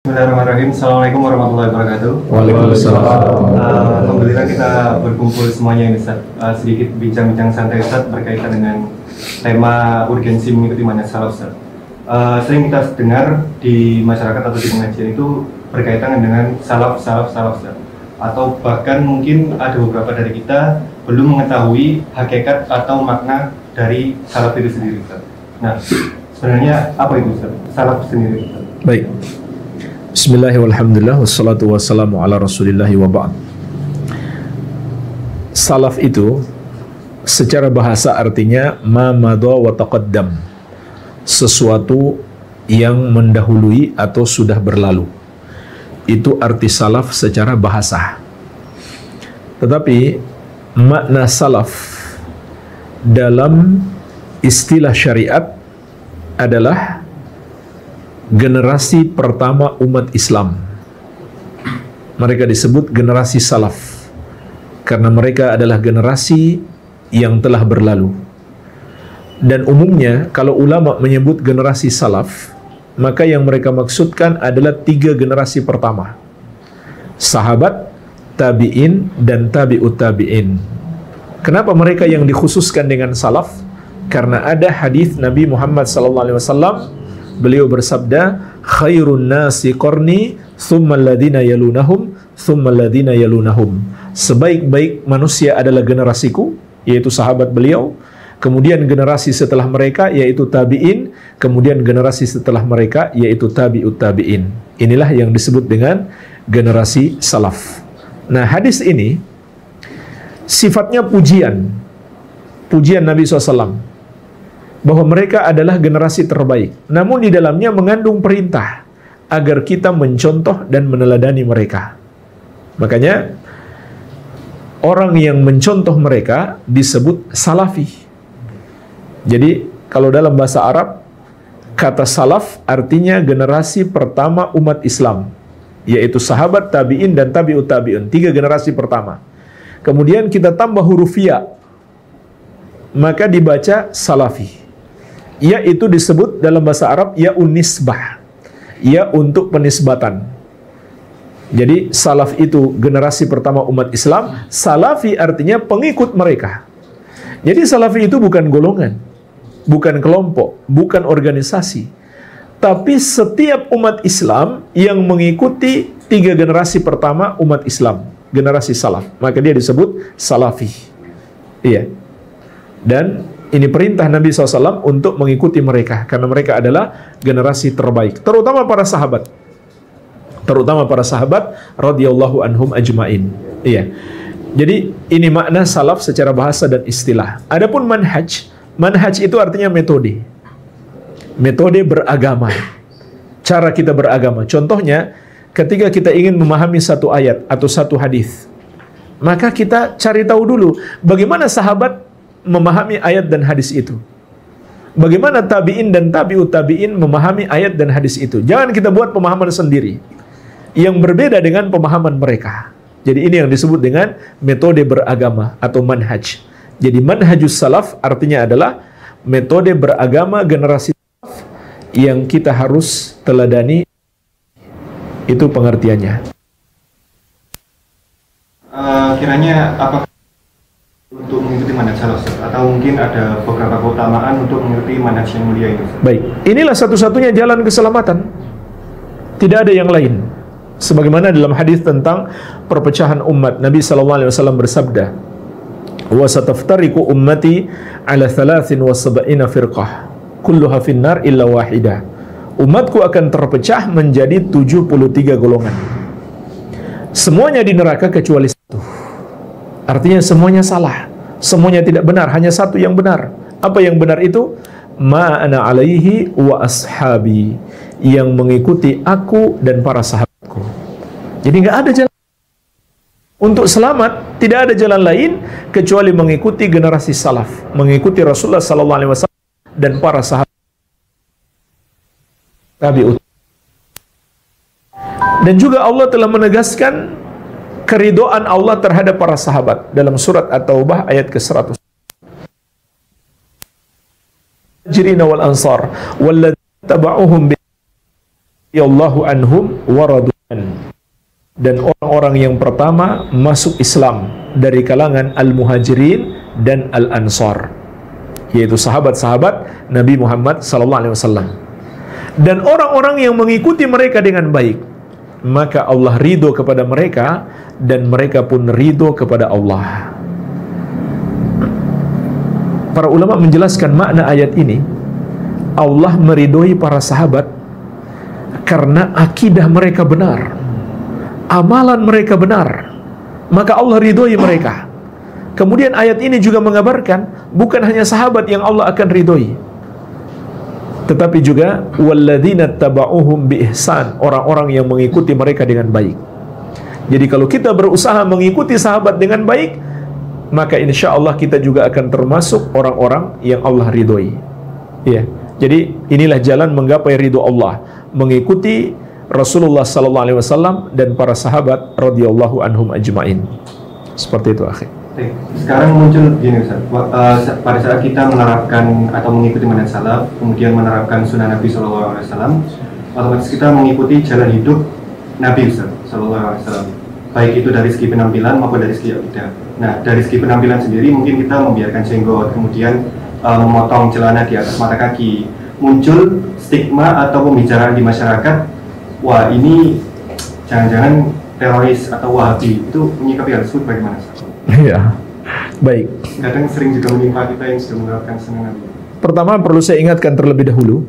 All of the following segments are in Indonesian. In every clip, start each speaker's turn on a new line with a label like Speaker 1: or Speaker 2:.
Speaker 1: Bismillahirrahmanirrahim. Assalamualaikum warahmatullahi wabarakatuh.
Speaker 2: Waalaikumsalam.
Speaker 1: Alhamdulillah kita berkumpul semuanya ini, Ustaz. Sedikit bincang-bincang santai, Ustaz, berkaitan dengan tema urgensi mengikuti manhaj salaf, Ustaz. Sering kita dengar di masyarakat atau di pengajian itu berkaitan dengan salaf, Ustaz. Atau bahkan mungkin ada beberapa dari kita belum mengetahui hakikat atau makna dari salaf itu sendiri, Ustaz. Nah, sebenarnya apa itu, Ustaz? Salaf sendiri, Ustaz.
Speaker 2: Baik. Bismillahirrahmanirrahim. Wassalatu wassalamu ala rasulillahi wa ba'd. Salaf itu secara bahasa artinya ma madha wa taqaddam, sesuatu yang mendahului atau sudah berlalu. Itu arti salaf secara bahasa. Tetapi makna salaf dalam istilah syariat adalah generasi pertama umat Islam. Mereka disebut generasi salaf karena mereka adalah generasi yang telah berlalu. Dan umumnya kalau ulama menyebut generasi salaf, maka yang mereka maksudkan adalah 3 generasi pertama: sahabat, tabi'in, dan tabi'ut tabi'in. Kenapa mereka yang dikhususkan dengan salaf? Karena ada hadis Nabi Muhammad SAW. Beliau bersabda, khairun nasi qarni, thumma alladhina yalunahum, thumma alladhina yalunahum. Sebaik-baik manusia adalah generasiku, yaitu sahabat beliau. Kemudian generasi setelah mereka, yaitu tabi'in. Kemudian generasi setelah mereka, yaitu tabi'ut tabi'in. Inilah yang disebut dengan generasi salaf. Nah, hadis ini sifatnya pujian Nabi SAW, bahwa mereka adalah generasi terbaik. Namun di dalamnya mengandung perintah agar kita mencontoh dan meneladani mereka. Makanya orang yang mencontoh mereka disebut salafi. Jadi kalau dalam bahasa Arab, kata salaf artinya generasi pertama umat Islam, yaitu sahabat, tabi'in, dan tabi'ut tabi'in. 3 generasi pertama. Kemudian kita tambah huruf ya, maka dibaca salafi. Ya itu disebut dalam bahasa Arab ya unisbah, ya untuk penisbatan. Jadi salaf itu generasi pertama umat Islam, salafi artinya pengikut mereka. Jadi salafi itu bukan golongan, bukan kelompok, bukan organisasi, tapi setiap umat Islam yang mengikuti 3 generasi pertama umat Islam, generasi salaf, maka dia disebut salafi. Iya. Dan ini perintah Nabi SAW untuk mengikuti mereka, karena mereka adalah generasi terbaik, terutama para sahabat. Terutama para sahabat radhiyallahu anhum ajmain. Iya. Jadi ini makna salaf secara bahasa dan istilah. Adapun manhaj itu artinya metode. Metode beragama. Cara kita beragama. Contohnya, ketika kita ingin memahami satu ayat atau satu hadis, maka kita cari tahu dulu bagaimana sahabat memahami ayat dan hadis itu. Bagaimana tabi'in dan tabi'ut tabi'in memahami ayat dan hadis itu. Jangan kita buat pemahaman sendiri yang berbeda dengan pemahaman mereka. Jadi ini yang disebut dengan metode beragama atau manhaj. Jadi manhajus salaf artinya adalah metode beragama generasi salaf yang kita harus teladani. Itu pengertiannya.
Speaker 1: Kiranya apa untuk mengikuti manhaj salaf, atau mungkin ada beberapa keutamaan untuk mengikuti manhaj yang mulia itu?
Speaker 2: Baik, inilah satu-satunya jalan keselamatan. Tidak ada yang lain. Sebagaimana dalam hadis tentang perpecahan umat, Nabi SAW bersabda, "Wa sataftariqu ummati ala 73 firqah, kulluha finnar illa wahidah." Umatku akan terpecah menjadi 73 golongan. Semuanya di neraka kecuali satu. Artinya semuanya salah, semuanya tidak benar, hanya satu yang benar. Apa yang benar itu? Ma ana alaihi wa ashabi, yang mengikuti aku dan para sahabatku. Jadi nggak ada jalan untuk selamat, tidak ada jalan lain kecuali mengikuti generasi salaf, mengikuti Rasulullah SAW dan para sahabat tabi'ut. Dan juga Allah telah menegaskan keridhaan Allah terhadap para sahabat dalam surat At-Taubah ayat ke-100. Muhajirin wal ansar walladzina tabauhum bi radhiyallahu anhum wa radu'an. Dan orang-orang yang pertama masuk Islam dari kalangan Al-Muhajirin dan Al-Ansar, yaitu sahabat-sahabat Nabi Muhammad sallallahu alaihi wasallam. Dan orang-orang yang mengikuti mereka dengan baik, maka Allah ridho kepada mereka dan mereka pun ridho kepada Allah. Para ulama menjelaskan makna ayat ini. Allah meridhoi para sahabat karena akidah mereka benar, amalan mereka benar, maka Allah ridhoi mereka. Kemudian ayat ini juga mengabarkan bukan hanya sahabat yang Allah akan ridhoi, tetapi juga walladzina taba'uhum bi ihsan, orang-orang yang mengikuti mereka dengan baik. Jadi kalau kita berusaha mengikuti sahabat dengan baik, maka insya Allah kita juga akan termasuk orang-orang yang Allah ridhoi. Ya. Jadi inilah jalan menggapai ridho Allah, mengikuti Rasulullah sallallahu alaihi wasallam dan para sahabat radhiyallahu anhum ajmain. Seperti itu, akhi.
Speaker 1: Sekarang muncul gini Ustaz, pada saat kita menerapkan atau mengikuti manhaj salaf, kemudian menerapkan sunnah Nabi sallallahu alaihi wasallam, otomatis kita mengikuti jalan hidup Nabi Ustaz sallallahu alaihi wasallam. Baik itu dari segi penampilan maupun dari segi akidah. Nah, dari segi penampilan sendiri mungkin kita membiarkan jenggot, kemudian memotong celana di atas mata kaki. Muncul stigma atau pembicaraan di masyarakat, wah ini jangan-jangan teroris atau wahabi. Itu menyikapi hal tersebut bagaimana?
Speaker 2: Ya, baik.
Speaker 1: Kadang sering juga menimpa kita yang sudah menerapkan sunnah Nabi.
Speaker 2: Pertama perlu saya ingatkan terlebih dahulu,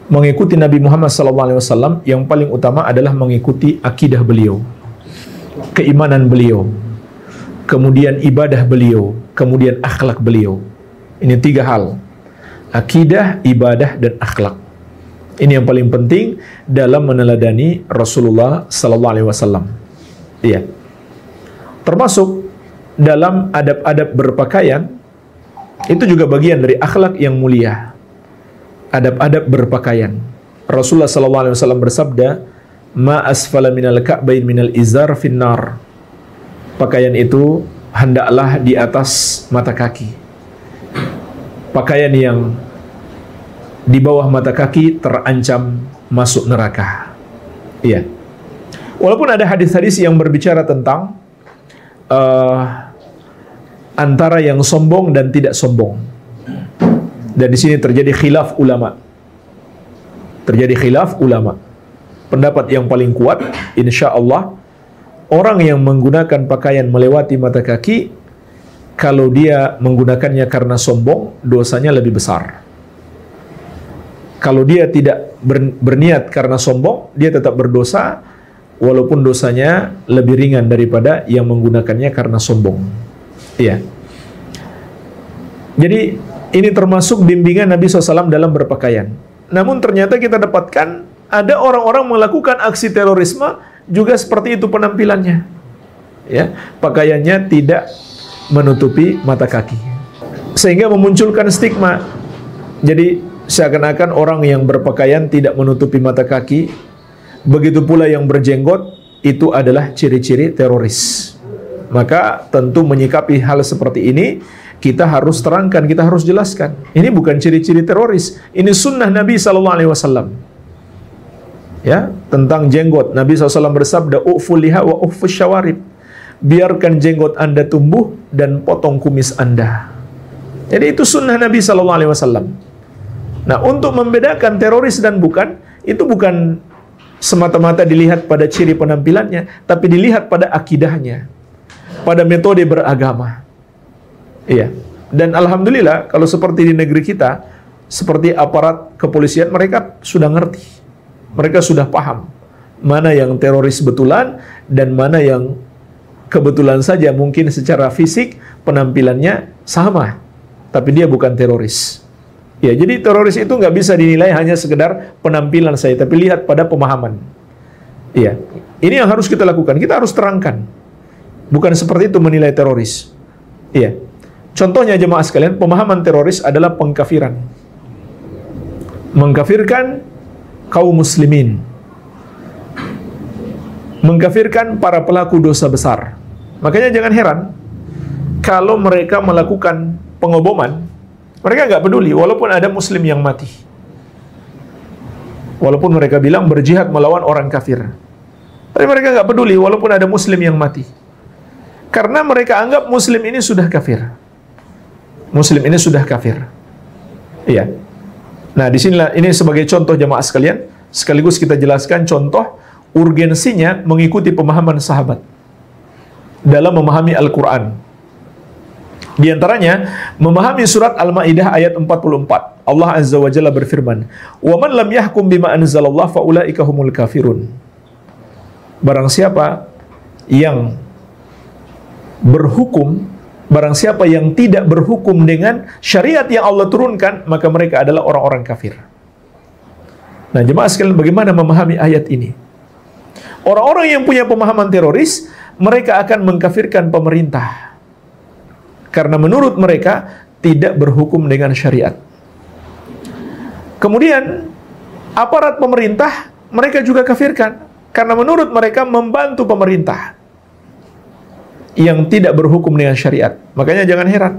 Speaker 2: mengikuti Nabi Muhammad SAW yang paling utama adalah mengikuti akidah beliau, keimanan beliau, kemudian ibadah beliau, kemudian akhlak beliau. Ini 3 hal: akidah, ibadah, dan akhlak. Ini yang paling penting dalam meneladani Rasulullah SAW. Iya. Termasuk dalam adab-adab berpakaian, itu juga bagian dari akhlak yang mulia. Adab-adab berpakaian. Rasulullah SAW bersabda, "Ma asfala minal ka'bain minal izar finnar." Pakaian itu hendaklah di atas mata kaki. Pakaian yang di bawah mata kaki terancam masuk neraka. Iya. Walaupun ada hadis-hadis yang berbicara tentang antara yang sombong dan tidak sombong. Dan di sini terjadi khilaf ulama. Terjadi khilaf ulama. Pendapat yang paling kuat, insya Allah, orang yang menggunakan pakaian melewati mata kaki, kalau dia menggunakannya karena sombong, dosanya lebih besar. Kalau dia tidak berniat karena sombong, dia tetap berdosa, walaupun dosanya lebih ringan daripada yang menggunakannya karena sombong. Iya. Jadi ini termasuk bimbingan Nabi SAW dalam berpakaian. Namun ternyata kita dapatkan ada orang-orang melakukan aksi terorisme juga seperti itu penampilannya. Ya, pakaiannya tidak menutupi mata kaki, sehingga memunculkan stigma. Jadi seakan-akan orang yang berpakaian tidak menutupi mata kaki, begitu pula yang berjenggot, itu adalah ciri-ciri teroris. Maka tentu menyikapi hal seperti ini, kita harus terangkan, kita harus jelaskan. Ini bukan ciri-ciri teroris, ini sunnah Nabi SAW. Ya, tentang jenggot, Nabi SAW bersabda, "U'ful liha wa u'fus syawarib." Biarkan jenggot Anda tumbuh dan potong kumis Anda. Jadi itu sunnah Nabi SAW. Nah, untuk membedakan teroris dan bukan, itu bukan semata-mata dilihat pada ciri penampilannya, tapi dilihat pada akidahnya, pada metode beragama. Iya. Dan alhamdulillah kalau seperti di negeri kita, seperti aparat kepolisian, mereka sudah ngerti. Mereka sudah paham mana yang teroris betulan dan mana yang kebetulan saja mungkin secara fisik penampilannya sama, tapi dia bukan teroris. Ya, jadi teroris itu nggak bisa dinilai hanya sekedar penampilan saya, tapi lihat pada pemahaman. Iya, ini yang harus kita lakukan. Kita harus terangkan, bukan seperti itu menilai teroris. Iya, contohnya jemaah sekalian, pemahaman teroris adalah pengkafiran, mengkafirkan kaum muslimin, mengkafirkan para pelaku dosa besar. Makanya jangan heran kalau mereka melakukan pengoboman, mereka nggak peduli walaupun ada muslim yang mati. Walaupun mereka bilang berjihad melawan orang kafir, tapi mereka nggak peduli walaupun ada muslim yang mati. Karena mereka anggap muslim ini sudah kafir. Muslim ini sudah kafir. Iya. Nah, disinilah ini sebagai contoh jamaah sekalian, sekaligus kita jelaskan contoh urgensinya mengikuti pemahaman sahabat dalam memahami Al-Quran. Di antaranya, memahami surat Al-Ma'idah ayat 44. Allah Azza wa Jalla berfirman, "Wa man lam yahkum bima anzalallah fa ulaika humul kafirun." Barang siapa yang berhukum, barang siapa yang tidak berhukum dengan syariat yang Allah turunkan, maka mereka adalah orang-orang kafir. Nah, jemaah sekalian, bagaimana memahami ayat ini? Orang-orang yang punya pemahaman teroris, mereka akan mengkafirkan pemerintah. Karena menurut mereka tidak berhukum dengan syariat. Kemudian, aparat pemerintah, mereka juga kafirkan. Karena menurut mereka membantu pemerintah yang tidak berhukum dengan syariat. Makanya jangan heran,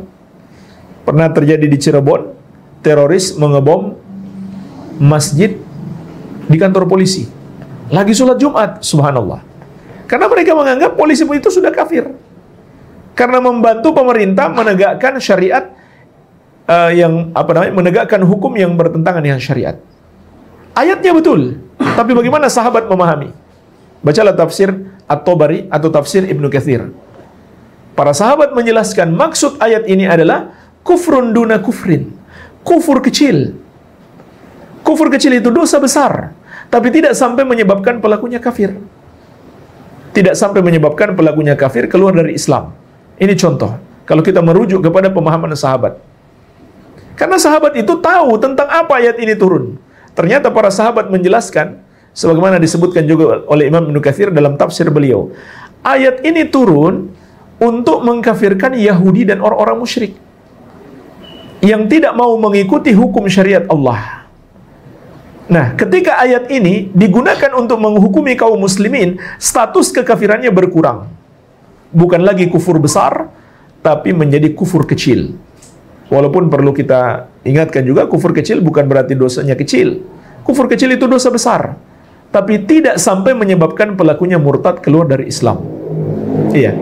Speaker 2: pernah terjadi di Cirebon, teroris mengebom masjid di kantor polisi. Lagi sholat Jumat, subhanallah. Karena mereka menganggap polisi itu sudah kafir. Karena membantu pemerintah menegakkan syariat, menegakkan hukum yang bertentangan dengan syariat. Ayatnya betul, tapi bagaimana sahabat memahami? Bacalah tafsir At-Tabari atau tafsir Ibnu Katsir. Para sahabat menjelaskan maksud ayat ini adalah kufrun duna kufrin. Kufur kecil. Kufur kecil itu dosa besar, tapi tidak sampai menyebabkan pelakunya kafir. Tidak sampai menyebabkan pelakunya kafir keluar dari Islam. Ini contoh, kalau kita merujuk kepada pemahaman sahabat. Karena sahabat itu tahu tentang apa ayat ini turun. Ternyata para sahabat menjelaskan, sebagaimana disebutkan juga oleh Imam Ibnu Katsir dalam tafsir beliau. Ayat ini turun untuk mengkafirkan Yahudi dan orang-orang musyrik yang tidak mau mengikuti hukum syariat Allah. Nah, ketika ayat ini digunakan untuk menghukumi kaum muslimin, status kekafirannya berkurang. Bukan lagi kufur besar, tapi menjadi kufur kecil. Walaupun perlu kita ingatkan juga, kufur kecil bukan berarti dosanya kecil. Kufur kecil itu dosa besar, tapi tidak sampai menyebabkan pelakunya murtad keluar dari Islam. Iya.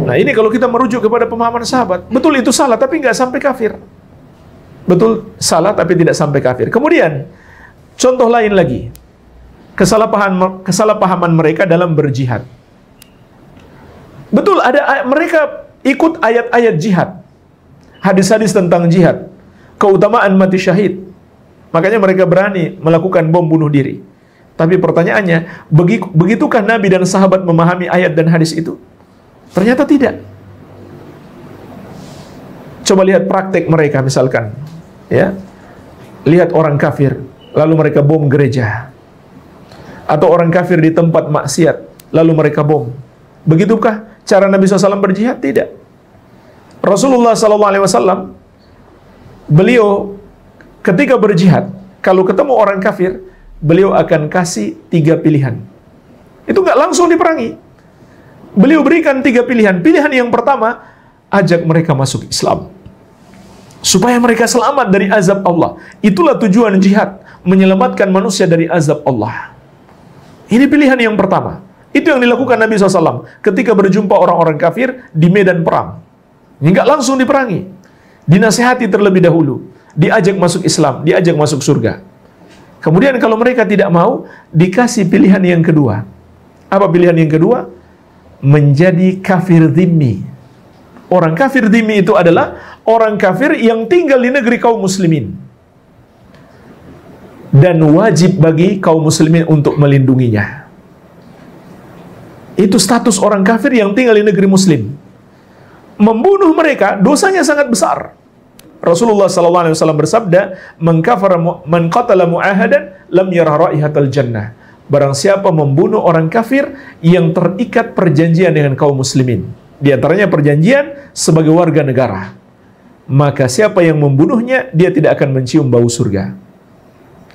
Speaker 2: Nah, ini kalau kita merujuk kepada pemahaman sahabat, betul itu salah, tapi nggak sampai kafir. Betul salah, tapi tidak sampai kafir. Kemudian, contoh lain lagi, kesalahpahaman mereka dalam berjihad. Betul, mereka ikut ayat-ayat jihad, hadis-hadis tentang jihad, keutamaan mati syahid. Makanya mereka berani melakukan bom bunuh diri. Tapi pertanyaannya, begitukah Nabi dan sahabat memahami ayat dan hadis itu? Ternyata tidak. Coba lihat praktek mereka misalkan, ya. Lihat orang kafir, lalu mereka bom gereja. Atau orang kafir di tempat maksiat, lalu mereka bom. Begitukah cara Nabi SAW berjihad? Tidak. Rasulullah SAW, beliau ketika berjihad, kalau ketemu orang kafir, beliau akan kasih 3 pilihan. Itu nggak langsung diperangi. Beliau berikan 3 pilihan. Pilihan yang pertama, ajak mereka masuk Islam, supaya mereka selamat dari azab Allah. Itulah tujuan jihad, menyelamatkan manusia dari azab Allah. Ini pilihan yang pertama. Itu yang dilakukan Nabi SAW ketika berjumpa orang-orang kafir di medan perang. Nggak langsung diperangi, dinasihati terlebih dahulu, diajak masuk Islam, diajak masuk surga. Kemudian kalau mereka tidak mau, dikasih pilihan yang kedua. Apa pilihan yang kedua? Menjadi kafir dhimmi. Orang kafir dhimmi itu adalah orang kafir yang tinggal di negeri kaum muslimin, dan wajib bagi kaum muslimin untuk melindunginya. Itu status orang kafir yang tinggal di negeri muslim. Membunuh mereka dosanya sangat besar. Rasulullah SAW bersabda, "Man qatala mu'ahadan lam yarah raihatal jannah." Barang siapa membunuh orang kafir yang terikat perjanjian dengan kaum muslimin, di antaranya perjanjian sebagai warga negara, maka siapa yang membunuhnya, dia tidak akan mencium bau surga.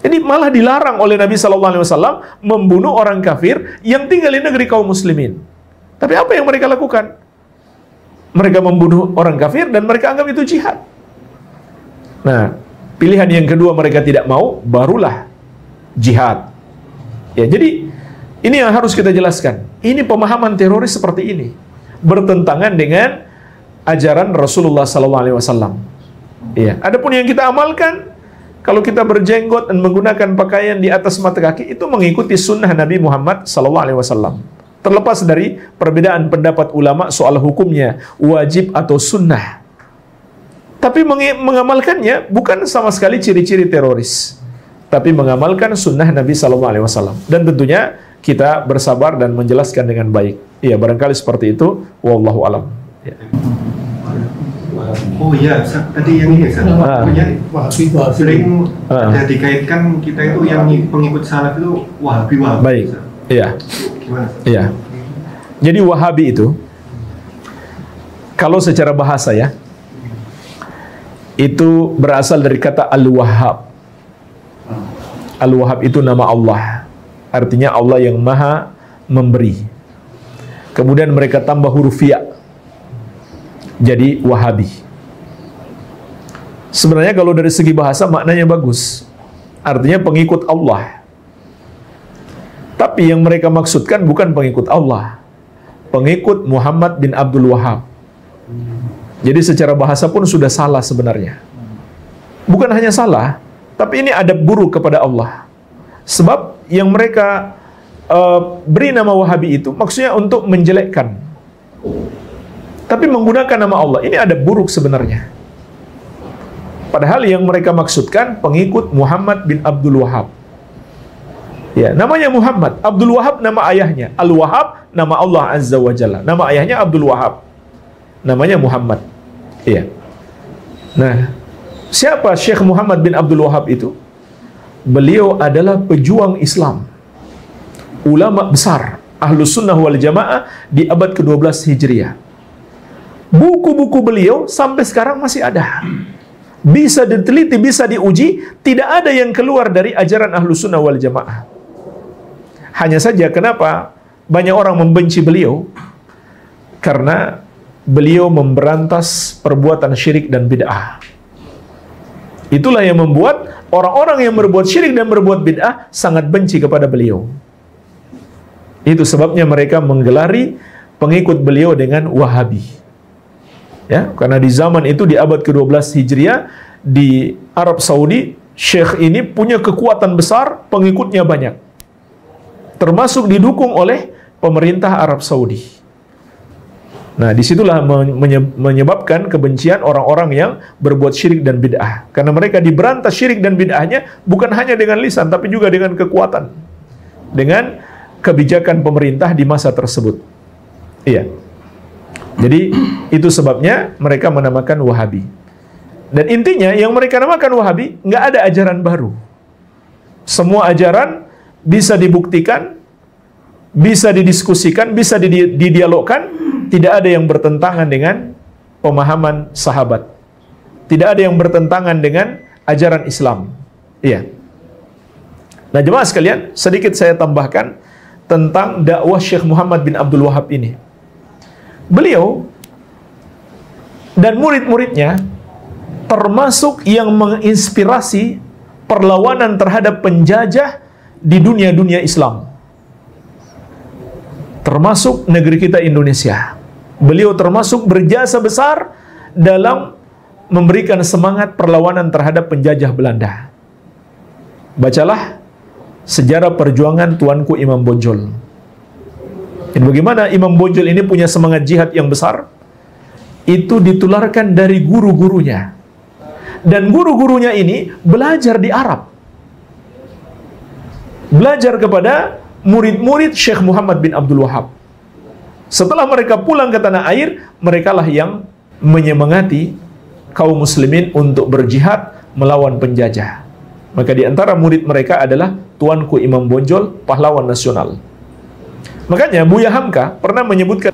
Speaker 2: Jadi malah dilarang oleh Nabi SAW membunuh orang kafir yang tinggal di negeri kaum muslimin. Tapi apa yang mereka lakukan? Mereka membunuh orang kafir dan mereka anggap itu jihad. Nah, pilihan yang kedua mereka tidak mau, barulah jihad. Ya, jadi ini yang harus kita jelaskan. Ini pemahaman teroris seperti ini, bertentangan dengan ajaran Rasulullah SAW. Ya, adapun yang kita amalkan, kalau kita berjenggot dan menggunakan pakaian di atas mata kaki, itu mengikuti sunnah Nabi Muhammad SAW. Terlepas dari perbedaan pendapat ulama soal hukumnya, wajib atau sunnah. Tapi mengamalkannya bukan sama sekali ciri-ciri teroris, tapi mengamalkan sunnah Nabi SAW. Dan tentunya kita bersabar dan menjelaskan dengan baik. Iya, barangkali seperti itu. Wallahu alam. Ya.
Speaker 1: Oh iya, tadi yang ini sering ada dikaitkan kita itu yang pengikut salaf itu Wahabi.
Speaker 2: Baik. Iya.
Speaker 1: Gimana?
Speaker 2: Iya. Jadi Wahabi itu, kalau secara bahasa ya, itu berasal dari kata Al-Wahhab. Al-Wahhab itu nama Allah. Artinya Allah yang maha memberi. Kemudian mereka tambah huruf ya, jadi Wahabi. Sebenarnya kalau dari segi bahasa maknanya bagus. Artinya pengikut Allah. Tapi yang mereka maksudkan bukan pengikut Allah, pengikut Muhammad bin Abdul Wahhab. Jadi secara bahasa pun sudah salah sebenarnya. Bukan hanya salah, tapi ini adab buruk kepada Allah. Sebab yang mereka beri nama Wahabi itu maksudnya untuk menjelekkan, tapi menggunakan nama Allah. Ini adab buruk sebenarnya. Padahal yang mereka maksudkan pengikut Muhammad bin Abdul Wahhab. Ya, namanya Muhammad. Abdul Wahhab nama ayahnya. Al-Wahhab nama Allah Azza wa Jalla. Nama ayahnya Abdul Wahhab. Namanya Muhammad. Iya. Nah, siapa Syekh Muhammad bin Abdul Wahhab itu? Beliau adalah pejuang Islam, ulama besar, Ahlus Sunnah wal Jamaah di abad ke-12 Hijriah. Buku-buku beliau sampai sekarang masih ada. Bisa diteliti, bisa diuji, tidak ada yang keluar dari ajaran Ahlus Sunnah wal Jamaah. Hanya saja kenapa banyak orang membenci beliau? Karena beliau memberantas perbuatan syirik dan bid'ah. Itulah yang membuat orang-orang yang berbuat syirik dan berbuat bid'ah sangat benci kepada beliau. Itu sebabnya mereka menggelari pengikut beliau dengan Wahabi. Ya, karena di zaman itu di abad ke-12 Hijriah di Arab Saudi, syekh ini punya kekuatan besar, pengikutnya banyak. Termasuk didukung oleh pemerintah Arab Saudi. Nah, disitulah menyebabkan kebencian orang-orang yang berbuat syirik dan bid'ah. Karena mereka diberantas syirik dan bid'ahnya bukan hanya dengan lisan, tapi juga dengan kekuatan, dengan kebijakan pemerintah di masa tersebut. Iya. Jadi itu sebabnya mereka menamakan Wahabi. Dan intinya yang mereka namakan Wahabi, nggak ada ajaran baru. Semua ajaran bisa dibuktikan, bisa didiskusikan, bisa didialogkan. Tidak ada yang bertentangan dengan pemahaman sahabat. Tidak ada yang bertentangan dengan ajaran Islam. Iya. Nah, jemaah sekalian, sedikit saya tambahkan tentang dakwah Syekh Muhammad bin Abdul Wahhab ini. Beliau dan murid-muridnya termasuk yang menginspirasi perlawanan terhadap penjajah di dunia-dunia Islam, termasuk negeri kita Indonesia. Beliau termasuk berjasa besar dalam memberikan semangat perlawanan terhadap penjajah Belanda. Bacalah sejarah perjuangan Tuanku Imam Bonjol. Dan bagaimana Imam Bonjol ini punya semangat jihad yang besar, itu ditularkan dari guru-gurunya. Dan guru-gurunya ini belajar di Arab. Belajar kepada murid-murid Syekh Muhammad bin Abdul Wahhab. Setelah mereka pulang ke tanah air, merekalah yang menyemangati kaum muslimin untuk berjihad melawan penjajah. Maka di antara murid mereka adalah Tuanku Imam Bonjol, pahlawan nasional. Makanya Buya Hamka pernah menyebutkan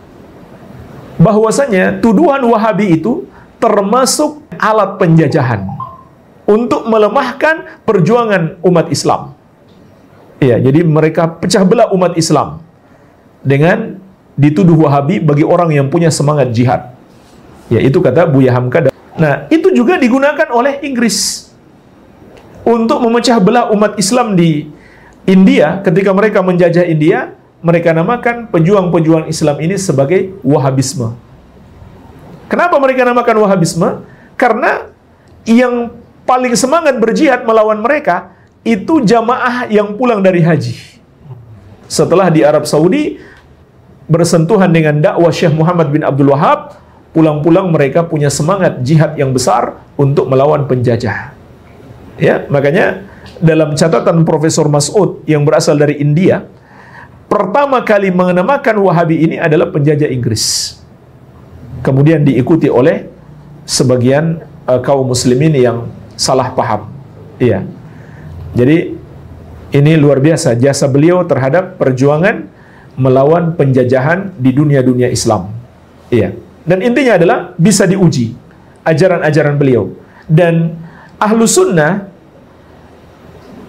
Speaker 2: bahwasanya tuduhan Wahabi itu termasuk alat penjajahan untuk melemahkan perjuangan umat Islam. Ya, jadi mereka pecah belah umat Islam dengan dituduh Wahabi bagi orang yang punya semangat jihad. Ya, itu kata Buya Hamka. Nah, itu juga digunakan oleh Inggris untuk memecah belah umat Islam di India, ketika mereka menjajah India, mereka namakan pejuang-pejuang Islam ini sebagai Wahabisme. Kenapa mereka namakan Wahabisme? Karena yang paling semangat berjihad melawan mereka itu jamaah yang pulang dari haji. Setelah di Arab Saudi bersentuhan dengan dakwah Syekh Muhammad bin Abdul Wahab, pulang-pulang mereka punya semangat jihad yang besar untuk melawan penjajah. Ya, makanya dalam catatan Profesor Mas'ud yang berasal dari India, pertama kali menamakan Wahabi ini adalah penjajah Inggris. Kemudian diikuti oleh sebagian kaum muslimin yang salah paham. Iya. Jadi ini luar biasa jasa beliau terhadap perjuangan melawan penjajahan di dunia-dunia Islam. Iya. Dan intinya adalah bisa diuji ajaran-ajaran beliau. Dan ahlu sunnah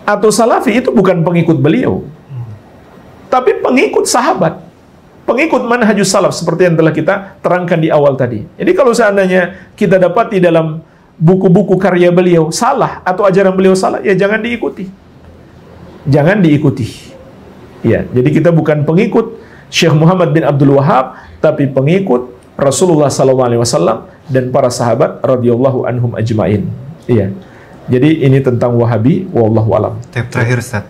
Speaker 2: atau salafi itu bukan pengikut beliau, tapi pengikut sahabat, pengikut manhajus salaf seperti yang telah kita terangkan di awal tadi. Jadi kalau seandainya kita dapati dalam buku-buku karya beliau salah atau ajaran beliau salah, ya jangan diikuti. Jangan diikuti. Ya, jadi kita bukan pengikut Syekh Muhammad bin Abdul Wahab, tapi pengikut Rasulullah SAW dan para sahabat radhiyallahu anhum ajmain. Iya. Jadi ini tentang Wahabi, wallahu alam.
Speaker 1: Terakhir Ustaz,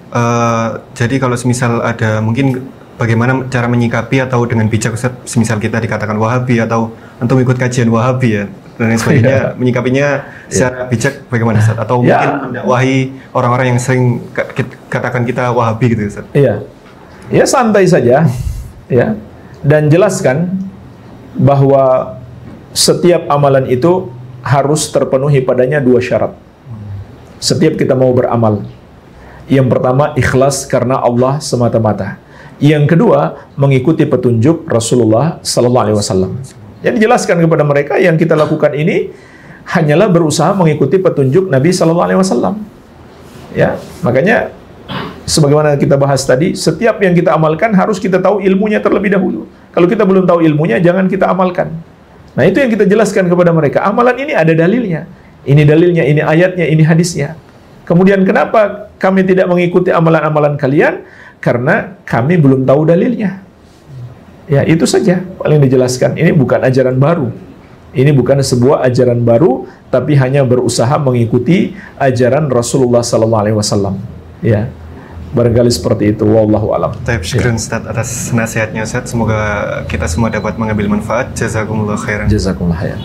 Speaker 1: jadi kalau semisal ada mungkin bagaimana cara menyikapi atau dengan bijak Ustaz, semisal kita dikatakan Wahabi atau untuk ikut kajian Wahabi ya dan lain sebagainya, menyikapinya secara bijak bagaimana Ustaz? Atau mungkin mendakwahi orang-orang yang sering katakan kita Wahabi gitu Ustaz?
Speaker 2: Iya, ya santai saja, ya, dan jelaskan bahwa setiap amalan itu harus terpenuhi padanya dua syarat. Setiap kita mau beramal, yang pertama ikhlas karena Allah semata-mata. Yang kedua mengikuti petunjuk Rasulullah Sallallahu Alaihi Wasallam. Jadi dijelaskan kepada mereka yang kita lakukan ini hanyalah berusaha mengikuti petunjuk Nabi Sallallahu Alaihi Wasallam. Ya, makanya sebagaimana kita bahas tadi, setiap yang kita amalkan harus kita tahu ilmunya terlebih dahulu. Kalau kita belum tahu ilmunya, jangan kita amalkan. Nah itu yang kita jelaskan kepada mereka. Amalan ini ada dalilnya. Ini dalilnya, ini ayatnya, ini hadisnya. Kemudian kenapa kami tidak mengikuti amalan-amalan kalian? Karena kami belum tahu dalilnya. Ya, itu saja paling dijelaskan. Ini bukan ajaran baru. Ini bukan sebuah ajaran baru, tapi hanya berusaha mengikuti ajaran Rasulullah SAW. Ya, barangkali seperti itu. Wallahu a'lam.
Speaker 1: Syukran Ustaz atas nasihatnya Ustaz. Semoga kita semua dapat mengambil manfaat. Jazakumullah khairan.
Speaker 2: Jazakumullah khairan.